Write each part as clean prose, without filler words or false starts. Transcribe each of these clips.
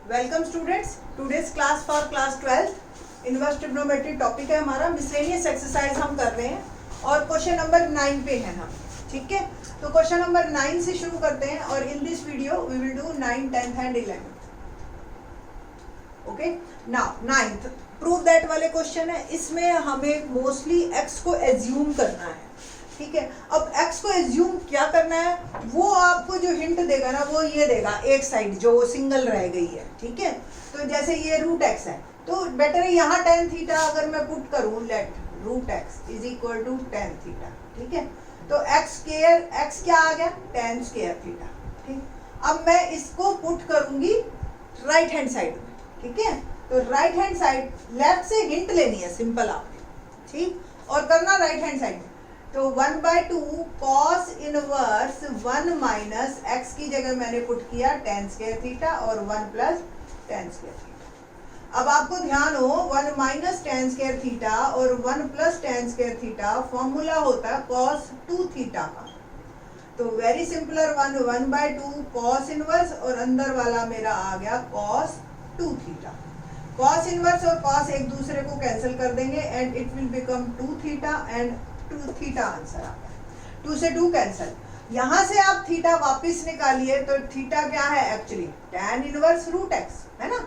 Welcome students, today's class for class 12 inverse trigonometry topic है हमारा। Miscellaneous exercise हम कर रहे हैं और क्वेश्चन नंबर 9 पे हैं हम। ठीक है, तो क्वेश्चन नंबर 9 से शुरू करते हैं और in this video we will do 9, 10th and 11th। Okay, now 9th prove that वाले क्वेश्चन है। इसमें हमें मोस्टली एक्स को एज्यूम करना है। ठीक है, अब x को एज्यूम क्या करना है, वो आपको जो हिंट देगा ना वो ये देगा, एक साइड जो सिंगल रह गई है। ठीक है, तो जैसे ये रूट x है तो बेटर है यहाँ tan थीटा अगर मैं पुट करूँ, let root x is equal to tan theta. ठीक है, तो x क्या आ गया, tan स्क्वायर थीटा। ठीक, अब मैं इसको पुट करूंगी राइट हैंड साइड में। ठीक है, तो राइट हैंड साइड, लेफ्ट से हिंट लेनी है सिंपल आपने। ठीक, और करना राइट हैंड साइड में। तो 1/2 cos इनवर्स 1 माइनस एक्स की जगह मैंने पुट किया tan स्क्वायर थीटा और 1 प्लस tan स्क्वायर थीटा। अब आपको ध्यान हो 1 माइनस tan स्क्वायर थीटा और 1 plus tan square theta formula होता है cos 2 थीटा का। तो वेरी सिंपलर 1/2 cos इनवर्स और अंदर वाला मेरा आ गया cos 2 थीटा। cos इनवर्स और cos एक दूसरे को कैंसिल कर देंगे and it will become 2 theta एंड 2 थीटा आंसर आ गया। 2 से 2 कैंसिल, यहां से आप थीटा वापस निकालिए तो थीटा क्या है actually tan inverse root x है ना,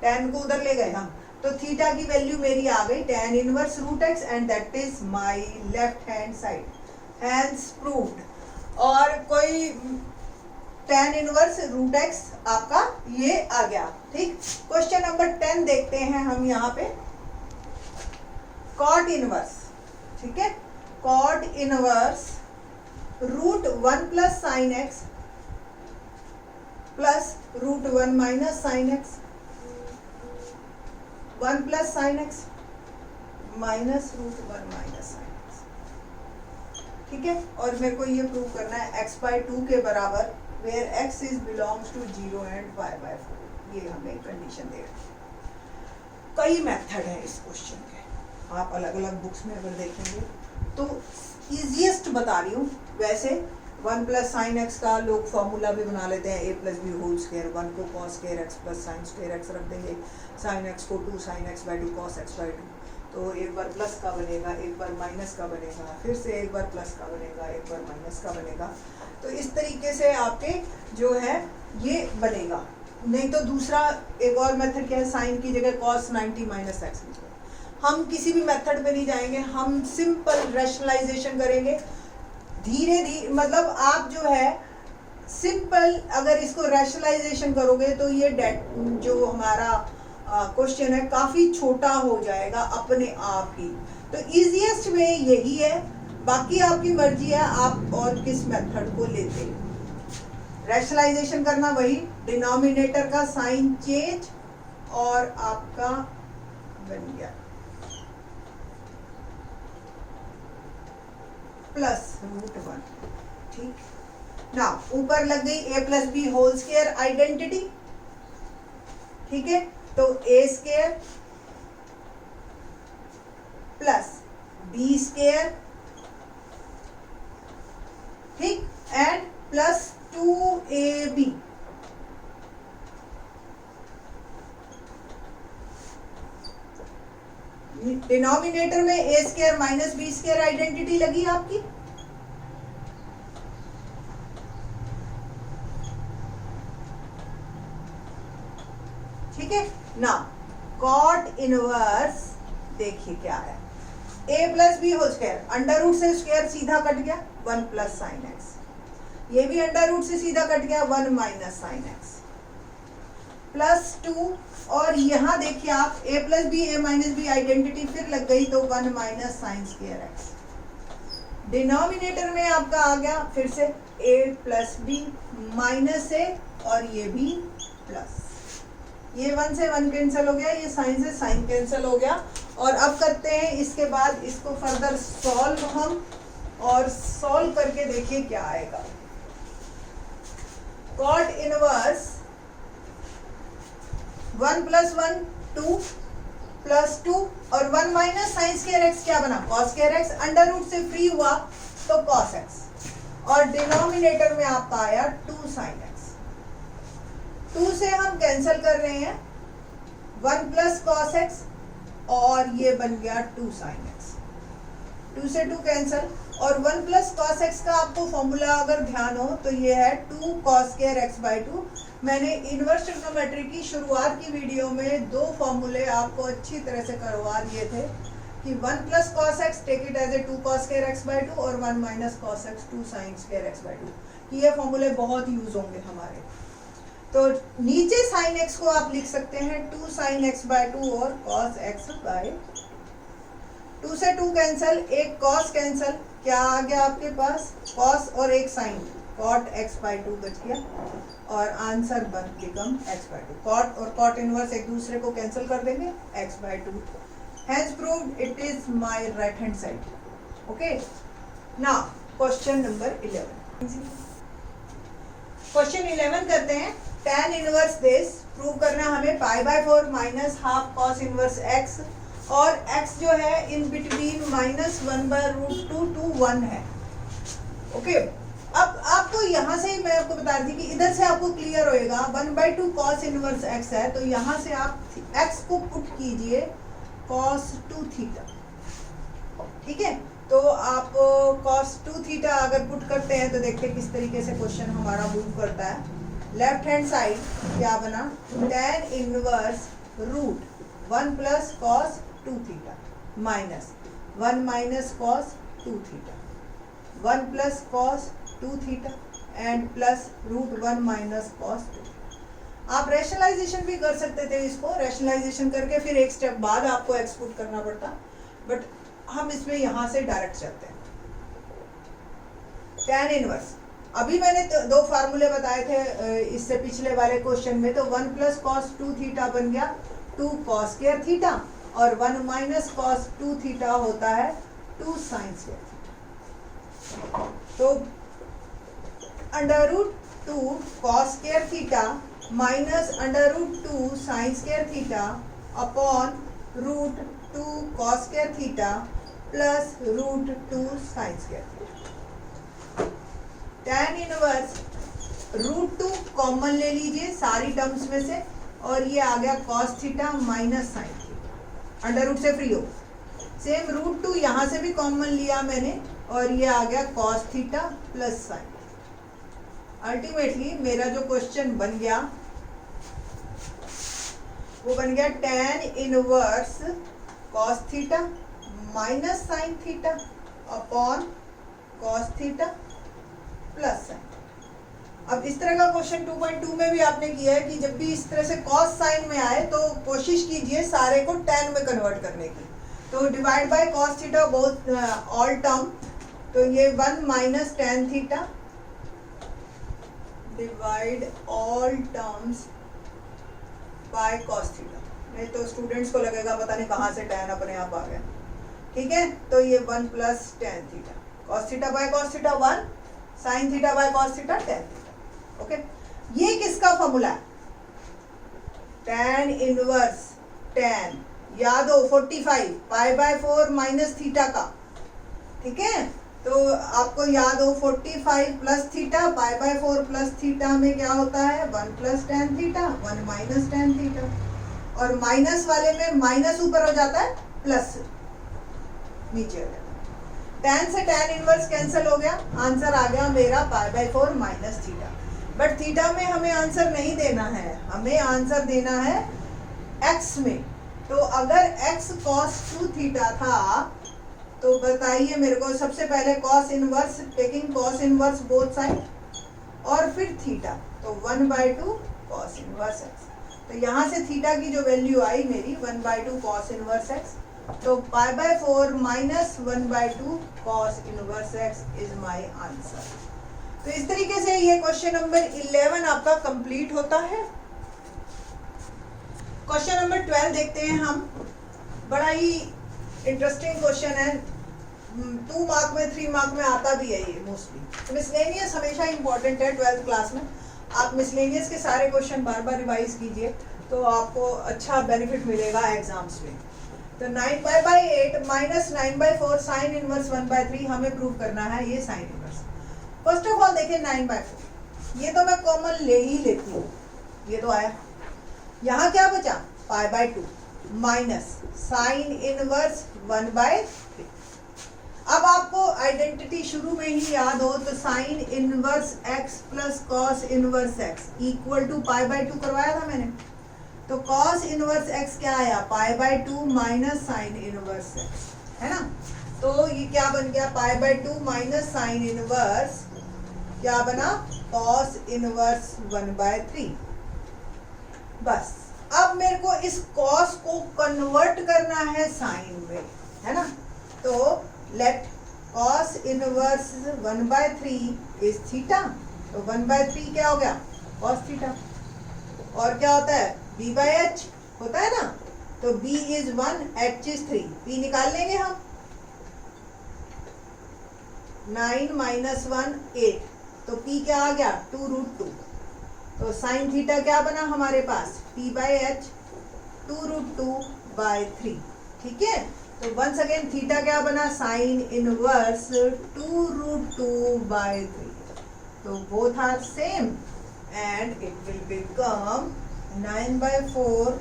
tan को उधर ले गए हम, तो थीटा की वैल्यू मेरी आ गई tan inverse root x and that is my left hand side, hence proved. और कोई tan इनवर्स रूट x आपका ये आ गया। ठीक, क्वेश्चन नंबर 10 देखते हैं हम यहाँ पे। cot इनवर्स, ठीक है, cot inverse root 1 plus sine x plus root 1 minus sine x, 1 plus sine x minus root 1 minus sine x. ठीक है, और मेरे को ये प्रूव करना है x/2 के बराबर where x is belongs to 0 and y/4। ये हमें कंडीशन दे रही है। कई मेथड है इस क्वेश्चन के, आप अलग अलग बुक्स में अगर देखेंगे तो इजीएस्ट बता रही हूँ। वैसे 1 प्लस साइन एक्स का लोग फॉर्मूला भी बना लेते हैं, a plus B whole square, 1 को cos square x plus sine square x रख देंगे, साइन एक्स को 2 साइन x/2 कॉस x/2। तो एक बार प्लस का बनेगा, एक बार माइनस का बनेगा, फिर से एक बार प्लस का बनेगा, एक बार माइनस का बनेगा। तो इस तरीके से आपके जो है ये बनेगा। नहीं तो दूसरा एक और मेथड क्या है, साइन की जगह कॉस 90 माइनस एक्स लिखो। हम किसी भी मेथड पे नहीं जाएंगे, हम सिंपल रैशनलाइजेशन करेंगे धीरे धीरे। मतलब आप जो है सिंपल अगर इसको रैशनलाइजेशन करोगे तो ये जो हमारा क्वेश्चन है काफ़ी छोटा हो जाएगा अपने आप ही। तो इजीएस्ट में यही है, बाकी आपकी मर्जी है आप और किस मेथड को लेते हैं। रैशनलाइजेशन करना वही, डिनोमिनेटर का साइन चेंज और आपका बन गया प्लस रूट 1। ठीक, ना ऊपर लग गई a plus B whole square identity. ठीक है, तो a square plus b square, ठीक, एंड प्लस 2ab। डिनोमिनेटर में a square minus B square identity लगी आपकी। ठीक है ना, cot इनवर्स देखिए क्या है, a plus B whole square, under root से स्क्वायर सीधा कट गया 1 प्लस साइन एक्स, ये भी अंडर रूट से सीधा कट गया 1 माइनस साइन एक्स प्लस 2। और यहाँ देखिए आप a plus B a minus B identity फिर लग गई तो 1 minus sine square x. Denominator में आपका आ गया फिर से a plus B minus a और ये भी प्लस, ये 1 से 1 कैंसिल हो गया, ये साइन से साइन कैंसिल हो गया। और अब करते हैं इसके बाद इसको फर्दर सॉल्व हम, और सॉल्व करके देखिए क्या आएगा। cot इनवर्स 1 प्लस 1 2 प्लस 2 और 1 माइनस साइन स्क्वायर एक्स क्या बना, cos square x, under root से फ्री हुआ तो कॉस एक्स, और डिनोमिनेटर में आपका आया 2 साइन एक्स। 2 से हम कैंसिल कर रहे हैं 1 प्लस कॉस एक्स और ये बन गया 2 साइन एक्स। 2 से 2 कैंसिल और 1 प्लस कॉस एक्स का आपको फॉर्मूला अगर ध्यान हो तो ये है 2 कॉस स्क्वायर एक्स बाई 2। मैंने इनवर्स ट्रिग्नोमेट्री की शुरुआत की वीडियो में 2 फॉर्मूले आपको अच्छी तरह से करवा दिए थे कि 1 plus cos x take it as a 2 cos square x by 2 और 1 minus cos x 2 sine square x by 2। ये फॉर्मूले बहुत यूज होंगे हमारे। तो नीचे साइन एक्स को आप लिख सकते हैं 2 साइन एक्स बाई 2 और कॉस एक्स बाई 2 से 2 कैंसिल, एक कॉस कैंसिल, क्या आ गया आपके पास कॉस और एक साइन, कॉट एक्स बाई 2 बच गया और answer become x by 2। Cot और कॉट इनवर्स एक दूसरे को कैंसिल कर देंगे, x by 2। Hence proved it is my right hand side. Okay. Now question number 11. Question 11 करते हैं। tan inverse this प्रूव करना हमें pi by 4 minus half cos inverse x और x जो है in between minus 1 by root 2 to 1 है। Okay अब आपको यहाँ से ही मैं आपको बता रही थी कि इधर से आपको क्लियर होएगा 1 बाई 2 कॉस इनवर्स x है, तो यहाँ से आप x को पुट कीजिए cos 2 थीटा। ठीक है, तो आप cos 2 थीटा अगर पुट करते हैं तो देखते हैं किस तरीके से क्वेश्चन हमारा मूव करता है। लेफ्ट हैंड साइड क्या बना, tan inverse root 1 plus cos 2 theta minus 1 minus cos 2 theta, 1 plus cos 2 theta and plus root 1 minus cos 2। आप रैशनलाइजेशन भी कर सकते थे इसको, रैशनलाइजेशन करके फिर एक स्टेप बाद आपको एक्सपुट करना पड़ता, बट हम इसमें यहाँ से डायरेक्ट चलते हैं। tan इनवर्स अभी मैंने 2 फार्मूले बताए थे इससे पिछले वाले क्वेश्चन में, तो 1 प्लस कॉस 2 थीटा बन गया 2 कॉस स्क्वायर थीटा और 1 माइनस कॉस 2 थीटा होता है 2 साइन स्क्वायर थीटा। तो under root 2 cos square theta minus under root 2 sine square theta upon root 2 cos square theta plus root 2 sine square theta. tan inverse root 2 common ले लीजिए सारी terms में से और ये आ गया cos theta minus sine theta, under root से फ्री हो। सेम रूट 2 यहाँ से भी कॉमन लिया मैंने और ये आ गया cos theta plus sign. Ultimately मेरा जो क्वेश्चन बन गया वो बन गया tan inverse cos theta minus sine theta upon cos theta plus sign. अब इस तरह का क्वेश्चन 2.2 में भी आपने किया है कि जब भी इस तरह से cos साइन में आए तो कोशिश कीजिए सारे को tan में कन्वर्ट करने की। तो डिवाइड बाय cos थीटा बहुत ऑल टर्म, तो ये 1 minus tan theta divide all terms by cos theta. नहीं तो स्टूडेंट्स को लगेगा पता नहीं कहाँ से tan अपने आप आ गया। ठीक है, तो ये 1 plus tan theta, cos theta by cos theta 1, sin theta by cos theta tan theta. Okay, ये किसका फॉर्मूला है, tan इनवर्स tan, याद हो 45 पाई बाय 4 माइनस थीटा का। ठीक है, तो आपको याद हो 45 plus theta pi by 4 plus theta में क्या होता है 1 plus tan theta 1 minus tan theta, और माइनस वाले में माइनस ऊपर हो जाता है प्लस नीचे हो जाता है। tan से tan इनवर्स कैंसिल हो गया, आंसर आ गया मेरा पाई by 4 minus theta. But theta में हमें आंसर नहीं देना है, हमें आंसर देना है x में। तो अगर x cos 2 थीटा था तो बताइए मेरे को, सबसे पहले cos inverse, taking cos inverse both side और फिर थीटा, तो 1/2 cos इनवर्स x। तो यहाँ से थीटा की जो वैल्यू आई मेरी 1/2 cos इनवर्स x, तो पाई by 4 minus 1/2 cos inverse x is my answer. तो इस तरीके से ये क्वेश्चन नंबर 11 आपका कंप्लीट होता है। क्वेश्चन नंबर 12 देखते हैं हम, बड़ा ही इंटरेस्टिंग क्वेश्चन है, 2 मार्क में 3 मार्क में आता भी है ये मोस्टली। मिसलेनियस हमेशा इंपॉर्टेंट है 12th क्लास में, आप मिसलेनियस के सारे क्वेश्चन बार बार रिवाइज कीजिए तो आपको अच्छा बेनिफिट मिलेगा एग्जाम्स में। तो 9/8 माइनस 9/4 साइन इनवर्स 1/3 हमें प्रूव करना है, ये sine inverse. First of all देखिए 9/4, ये तो मैं कॉमन ले ही लेती हूँ, ये तो आया। यहाँ क्या बचा, पाई बाय 2 माइनस साइन इनवर्स 1/3। अब आपको आइडेंटिटी शुरू में ही याद हो तो sine inverse x plus cos inverse x equal to pi by 2 करवाया था मैंने। तो कॉस इनवर्स x क्या आया, पाई by 2 minus sign inverse x, है ना। तो ये क्या बन गया, पाई बाय 2 माइनस साइन इनवर्स क्या बना, कॉस इनवर्स 1/3। बस अब मेरे को इस कॉस को कन्वर्ट करना है साइन में, है ना। तो let cos inverse 1/3 is theta. तो 1/3 क्या हो गया, कॉस थीटा। और क्या होता है, b बाय h होता है ना। तो b is 1, h is 3, p निकाल लेंगे हम। 9 माइनस 1 8, तो p क्या आ गया, 2√2। तो साइन थीटा क्या बना हमारे पास, p बाय h 2√2/3। ठीक है। तो वंस अगेन थीटा क्या बना, साइन इनवर्स 2√2/3। तो both are same and it will become 9/4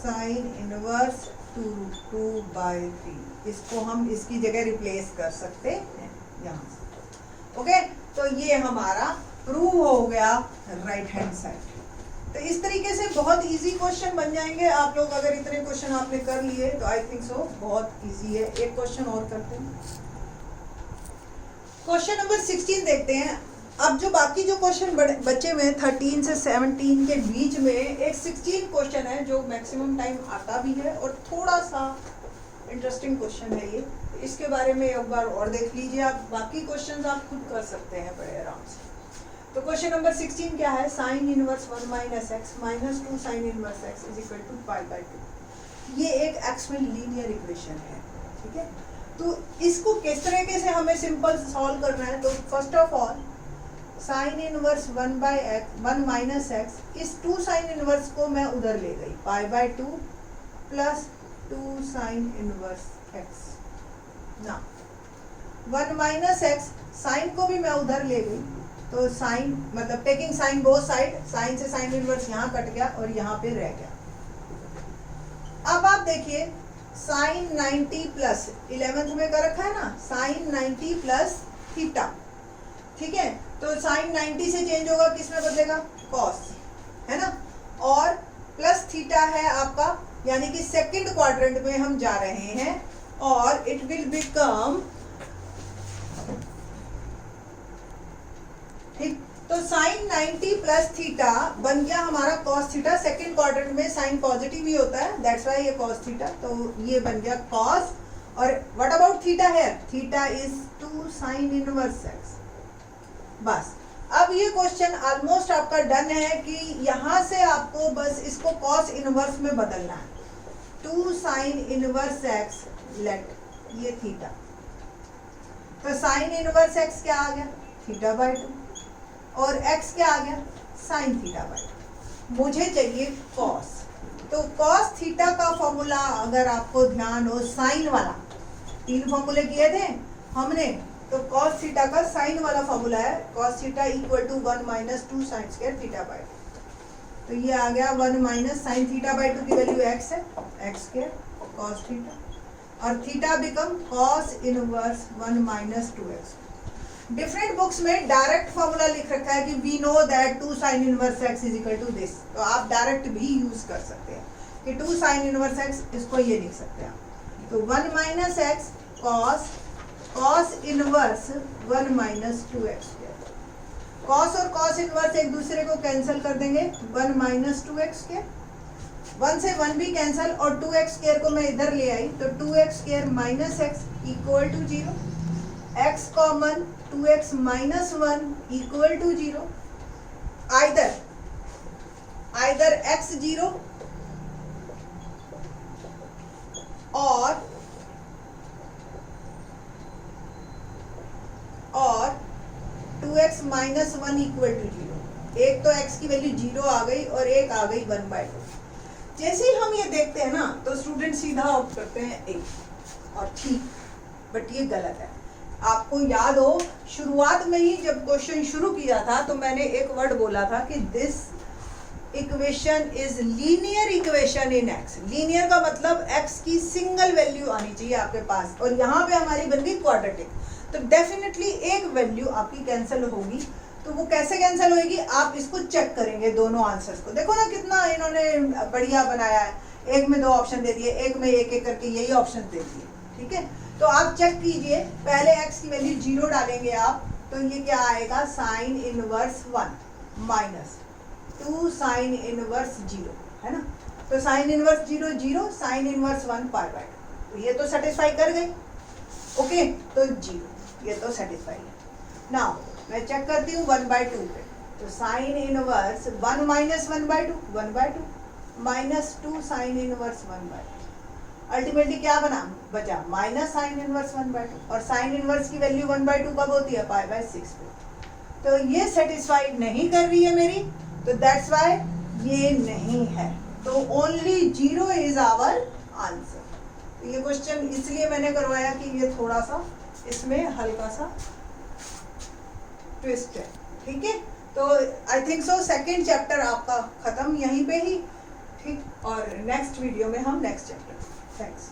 sine inverse 2√2/3। इसको हम इसकी जगह रिप्लेस कर सकते हैं यहाँ से। ओके, तो ये हमारा प्रूव हो गया राइट हैंड साइड। तो इस तरीके से बहुत इजी क्वेश्चन बन जाएंगे आप लोग। अगर इतने क्वेश्चन आपने कर लिए तो आई थिंक सो बहुत इजी है। एक क्वेश्चन और करते हैं, क्वेश्चन नंबर 16 देखते हैं। अब जो बाकी जो क्वेश्चन बचे हुए हैं 13 से 17 के बीच में एक 16 क्वेश्चन है जो मैक्सिमम टाइम आता भी है और थोड़ा सा इंटरेस्टिंग क्वेश्चन है ये। इसके बारे में एक बार और देख लीजिए आप। बाकी क्वेश्चंस आप खुद कर सकते हैं बड़े आराम से। तो क्वेश्चन नंबर 16 क्या है, sine inverse 1 minus x minus 2 sine inverse x is equal to pi by 2। ये एक एक्स में लीनियर इक्वेशन है, ठीक है। तो इसको किस तरीके से हमें सिंपल सॉल्व करना है, तो first of all sign inverse 1 minus x, इस 2 साइन इनवर्स को मैं उधर ले गई, पाई by 2 plus 2 sine inverse x ना 1 माइनस एक्स, साइन को भी मैं उधर ले गई तो साइन मतलब taking sine both side, sine से साइन इनवर्स यहाँ कट गया और यहाँ पे रह गया। अब आप देखिए साइन 90 प्लस 11th में कर रखा है ना, साइन 90 प्लस थीटा, ठीक है। तो साइन 90 से चेंज होगा, किस में बदलेगा, कॉस, है ना। और प्लस थीटा है आपका, यानी कि सेकंड क्वाड्रेंट में हम जा रहे हैं और इट विल बिकम, ठीक। तो साइन 90 प्लस थीटा बन गया हमारा कॉस थीटा। सेकंड क्वाड्रेंट में साइन पॉजिटिव ही होता है, दैट्स व्हाई ये कॉस थीटा। तो ये बन गया कॉस। और व्हाट अबाउट थीटा है, theta is 2 sine inverse x. बस अब ये क्वेश्चन ऑलमोस्ट आपका डन है कि यहाँ से आपको बस इसको कॉस इनवर्स में बदलना है। 2 साइन इनवर्स एक्स लेट ये थीटा, तो साइन इनवर्स एक्स क्या आ गया, थीटा बाय 2, और x क्या आ गया, साइन थीटा बाय 2। मुझे चाहिए कॉस। तो कॉस थीटा का फॉर्मूला अगर आपको ध्यान हो, साइन वाला 3 फॉर्मूले किए थे हमने, तो कॉस थीटा का साइन वाला फॉर्मूला है cos theta equal to 1 minus 2 sine square theta by 2। तो ये आ गया 1 माइनस साइन थीटा बाय 2 की वैल्यू x है, x स्क्वायर कॉस थीटा, और theta become cos inverse 1 minus 2x। Different books में डायरेक्ट फॉर्मूला लिख रखा है कि we know that 2 sine inverse x is equal to this. तो आप डायरेक्ट भी यूज कर सकते हैं कि 2 साइन इनवर्स एक्स, इसको ये लिख सकते हैं आप। तो 1 minus x cos inverse 1 minus 2x square. Cos और कॉस इनवर्स एक दूसरे को कैंसिल कर देंगे, 1 माइनस 2x स्क्वायर, 1 से 1 भी कैंसिल, और 2x स्क्वायर को मैं इधर ले आई तो 2x square minus x equal to 0, x common 2x minus 1 equal to 0। Either x 0 और 2x माइनस 1 इक्वल टू 0। एक तो x की वैल्यू 0 आ गई और एक आ गई 1/2। जैसे ही हम ये देखते हैं ना तो स्टूडेंट सीधा ऑप्ट करते हैं a, और ठीक, बट ये गलत है। आपको याद हो शुरुआत में ही जब क्वेश्चन शुरू किया था तो मैंने एक वर्ड बोला था कि this equation is linear equation in x. Linear का मतलब एक्स की सिंगल वैल्यू आनी चाहिए आपके पास, और यहाँ पे हमारी बन गई क्वाड्रेटिक, तो डेफिनेटली एक वैल्यू आपकी कैंसिल होगी। तो वो कैसे कैंसिल होगी, आप इसको चेक करेंगे दोनों आंसर्स को। देखो ना कितना इन्होंने बढ़िया बनाया है, एक में 2 ऑप्शन दे दिए, एक में एक एक करके यही ऑप्शन दे दिए, ठीक है। तो आप चेक कीजिए, पहले x की वैल्यू 0 डालेंगे आप, तो ये क्या आएगा, sign inverse 1 minus 2 sine inverse 0, है ना। तो साइन इनवर्स 0 0, साइन इनवर्स 1 पाई/2, तो ये तो सेटिस्फाई कर गई, ओके। तो 0 ये तो सेटिस्फाई है। नाउ मैं चेक करती हूँ 1/2 पे, तो sine inverse 1 minus 1/2 1/2 minus 2 sine inverse 1/2, ultimately क्या बचा माइनस साइन इनवर्स 1/2, और साइन इनवर्स की वैल्यू 1/2 कब होती है, पाई/6 पे। तो ये सेटिस्फाइड नहीं कर रही है मेरी, तो दैट्स व्हाई ये नहीं है। तो ओनली 0 इज आवर आंसर। तो ये क्वेश्चन इसलिए मैंने करवाया कि ये थोड़ा सा इसमें हल्का सा ट्विस्ट है, ठीक है। तो I think so second chapter आपका खत्म यहीं पे ही, ठीक। और नेक्स्ट वीडियो में हम नेक्स्ट चैप्टर। थैंक्स।